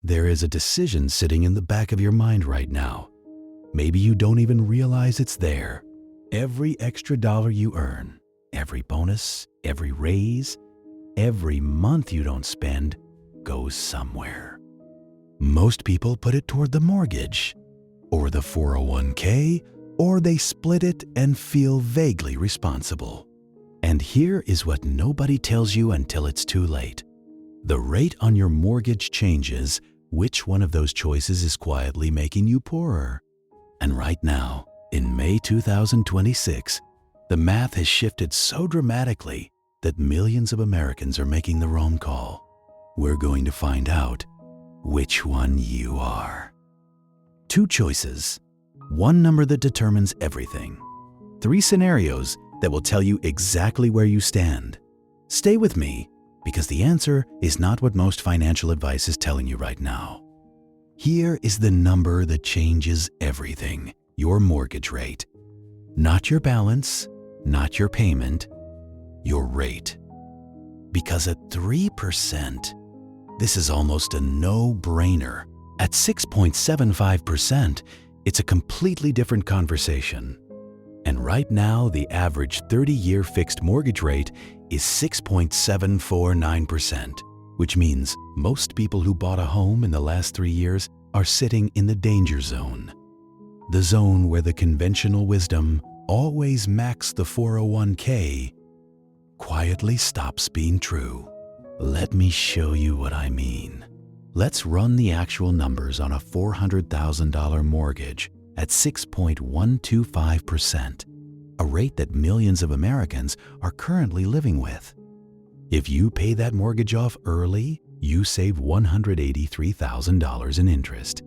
There is a decision sitting in the back of your mind right now. Maybe you don't even realize it's there. Every extra dollar you earn, every bonus, every raise, every month you don't spend goes somewhere. Most people put it toward the mortgage, or the 401k, or they split it and feel vaguely responsible. And here is what nobody tells you until it's too late. The rate on your mortgage changes. Which one of those choices is quietly making you poorer? And right now, in May 2026, the math has shifted so dramatically that millions of Americans are making the wrong call. We're going to find out which one you are. 2 choices, 1 number that determines everything. 3 scenarios that will tell you exactly where you stand. Stay with me, because the answer is not what most financial advice is telling you right now. Here is the number that changes everything, your mortgage rate. Not your balance, not your payment, your rate. Because at 3%, this is almost a no-brainer. At 6.75%, it's a completely different conversation. And right now, the average 30-year fixed mortgage rate is 6.749%, which means most people who bought a home in the last 3 years are sitting in the danger zone. The zone where the conventional wisdom, always max the 401k, quietly stops being true. Let me show you what I mean. Let's run the actual numbers on a $400,000 mortgage at 6.125%, a rate that millions of Americans are currently living with. If you pay that mortgage off early, you save $183,000 in interest.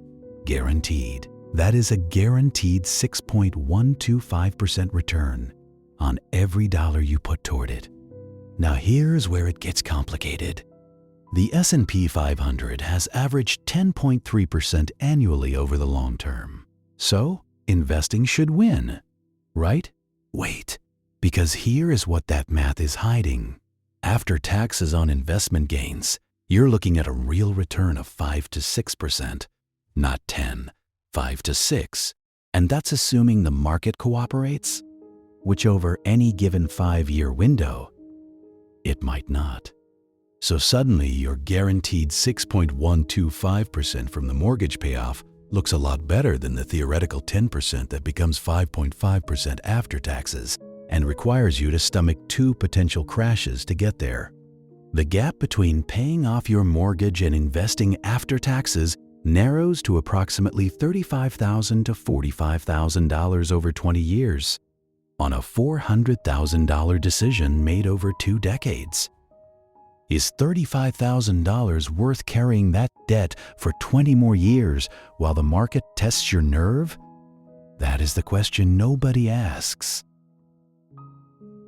Guaranteed. That is a guaranteed 6.125% return on every dollar you put toward it. Now here's where it gets complicated. The S&P 500 has averaged 10.3% annually over the long term. So, investing should win, right? Wait, because here is what that math is hiding. After taxes on investment gains, you're looking at a real return of 5 to 6%, not 10, 5 to 6. And that's assuming the market cooperates, which over any given 5-year window, it might not. So suddenly your guaranteed 6.125% from the mortgage payoff looks a lot better than the theoretical 10% that becomes 5.5% after taxes and requires you to stomach 2 potential crashes to get there. The gap between paying off your mortgage and investing after taxes narrows to approximately $35,000 to $45,000 over 20 years on a $400,000 decision made over 2 decades. Is $35,000 worth carrying that debt for 20 more years while the market tests your nerve? That is the question nobody asks.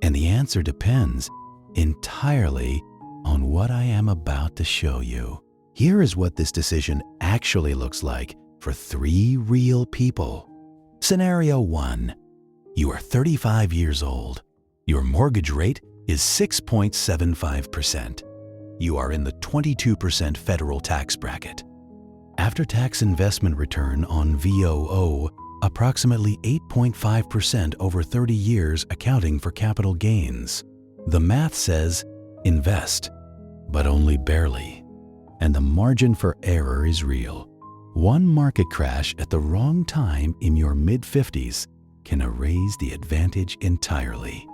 And the answer depends entirely on what I am about to show you. Here is what this decision actually looks like for 3 real people. Scenario 1. You are 35 years old. Your mortgage rate is 6.75%. You are in the 22% federal tax bracket. After-tax investment return on VOO, approximately 8.5% over 30 years, accounting for capital gains. The math says invest, but only barely. And the margin for error is real. One market crash at the wrong time in your mid-50s can erase the advantage entirely.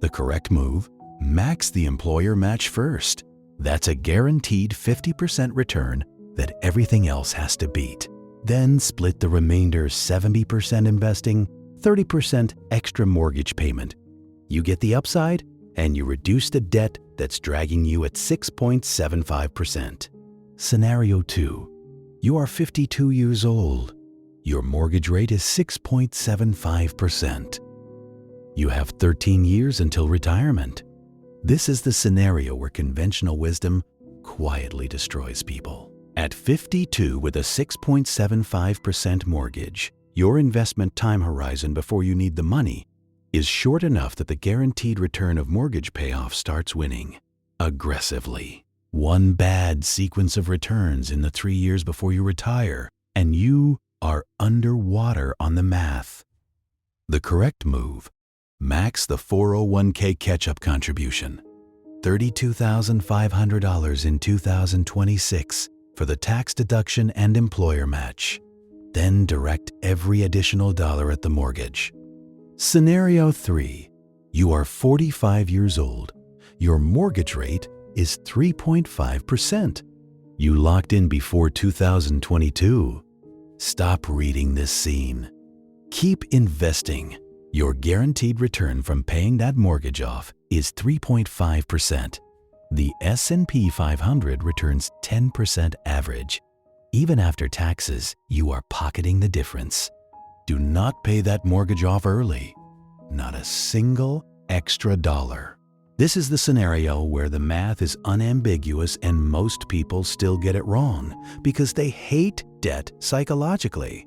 The correct move: max the employer match first. That's a guaranteed 50% return that everything else has to beat. Then split the remainder 70% investing, 30% extra mortgage payment. You get the upside, and you reduce the debt that's dragging you at 6.75%. Scenario 2. You are 52 years old. Your mortgage rate is 6.75%. You have 13 years until retirement. This is the scenario where conventional wisdom quietly destroys people. At 52 with a 6.75% mortgage, your investment time horizon before you need the money is short enough that the guaranteed return of mortgage payoff starts winning aggressively. One bad sequence of returns in the 3 years before you retire, and you are underwater on the math. The correct move: max the 401k catch-up contribution, $32,500 in 2026 for the tax deduction and employer match. Then direct every additional dollar at the mortgage. Scenario 3. You are 45 years old. Your mortgage rate is 3.5%. You locked in before 2022. Stop reading this scene. Keep investing. Your guaranteed return from paying that mortgage off is 3.5%. The S&P 500 returns 10% average. Even after taxes, you are pocketing the difference. Do not pay that mortgage off early. Not a single extra dollar. This is the scenario where the math is unambiguous and most people still get it wrong because they hate debt psychologically.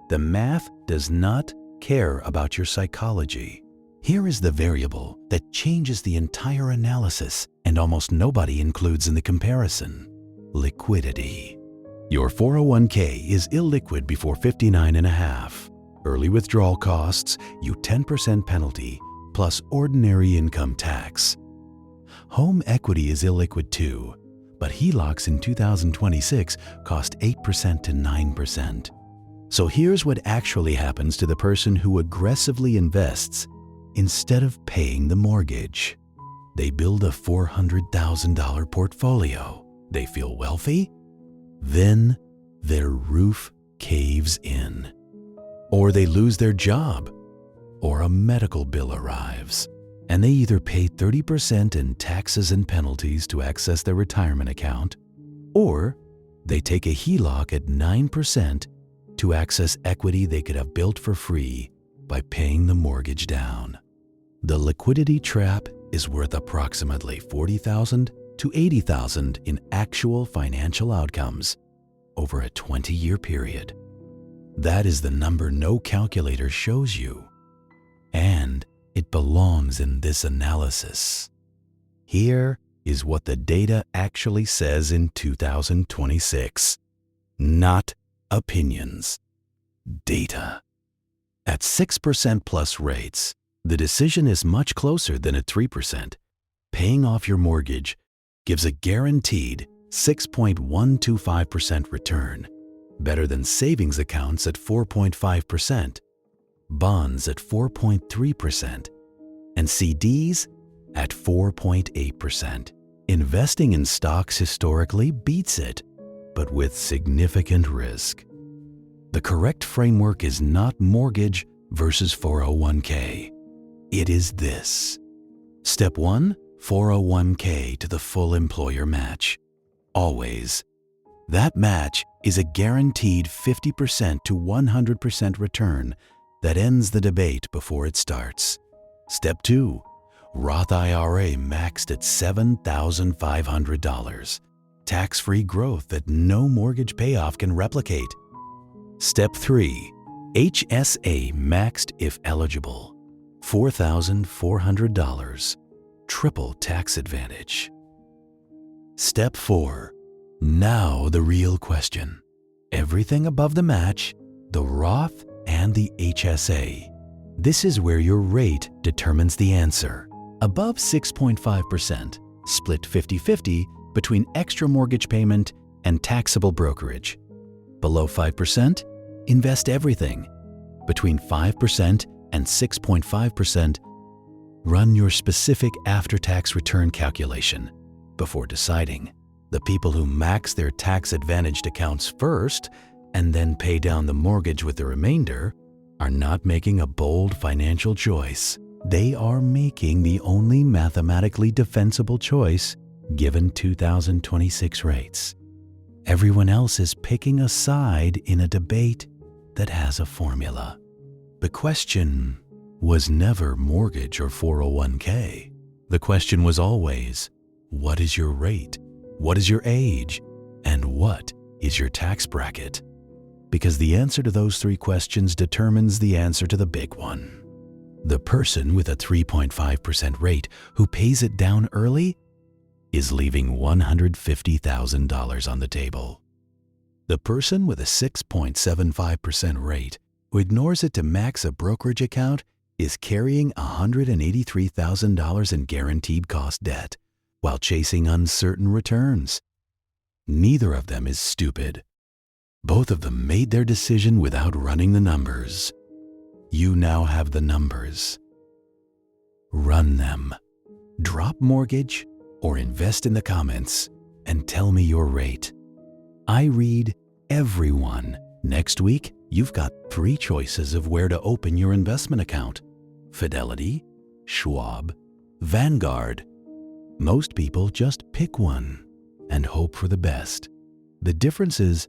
The math does not care about your psychology. Here is the variable that changes the entire analysis and almost nobody includes in the comparison: liquidity. Your 401k is illiquid before 59 and a half. Early withdrawal costs you 10% penalty plus ordinary income tax. Home equity is illiquid too, but HELOCs in 2026 cost 8% to 9%. So here's what actually happens to the person who aggressively invests instead of paying the mortgage. They build a $400,000 portfolio. They feel wealthy. Then their roof caves in. Or they lose their job. Or a medical bill arrives. And they either pay 30% in taxes and penalties to access their retirement account, or they take a HELOC at 9% to access equity they could have built for free by paying the mortgage down. The liquidity trap is worth approximately $40,000 to $80,000 in actual financial outcomes over a 20-year period. That is the number no calculator shows you. And it belongs in this analysis. Here is what the data actually says in 2026. Not opinions. Data. At 6% plus rates, the decision is much closer than at 3%. Paying off your mortgage gives a guaranteed 6.125% return, better than savings accounts at 4.5%, bonds at 4.3%, and CDs at 4.8%. Investing in stocks historically beats it, but with significant risk. The correct framework is not mortgage versus 401k. It is this. Step 1, 401k to the full employer match. Always. That match is a guaranteed 50% to 100% return that ends the debate before it starts. Step 2, Roth IRA maxed at $7,500. Tax-free growth that no mortgage payoff can replicate. Step 3, HSA maxed if eligible. $4,400. Triple tax advantage. Step 4, now the real question. Everything above the match, the Roth and the HSA. This is where your rate determines the answer. Above 6.5%, split 50-50 between extra mortgage payment and taxable brokerage. Below 5%, invest everything. Between 5% and 6.5%, run your specific after-tax return calculation before deciding. The people who max their tax-advantaged accounts first and then pay down the mortgage with the remainder are not making a bold financial choice. They are making the only mathematically defensible choice given 2026 rates. Everyone else is picking a side in a debate that has a formula. The question was never mortgage or 401k. The question was always, what is your rate? What is your age? And what is your tax bracket? Because the answer to those 3 questions determines the answer to the big one. The person with a 3.5% rate who pays it down early is leaving $150,000 on the table. The person with a 6.75% rate who ignores it to max a brokerage account is carrying $183,000 in guaranteed cost debt while chasing uncertain returns. Neither of them is stupid. Both of them made their decision without running the numbers. You now have the numbers. Run them. Drop mortgage or invest in the comments and tell me your rate. I read everyone. Next week, you've got 3 choices of where to open your investment account: Fidelity, Schwab, Vanguard. Most people just pick one and hope for the best. The differences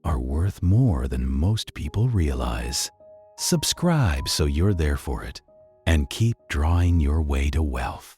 are worth more than most people realize. Subscribe so you're there for it, and keep drawing your way to wealth.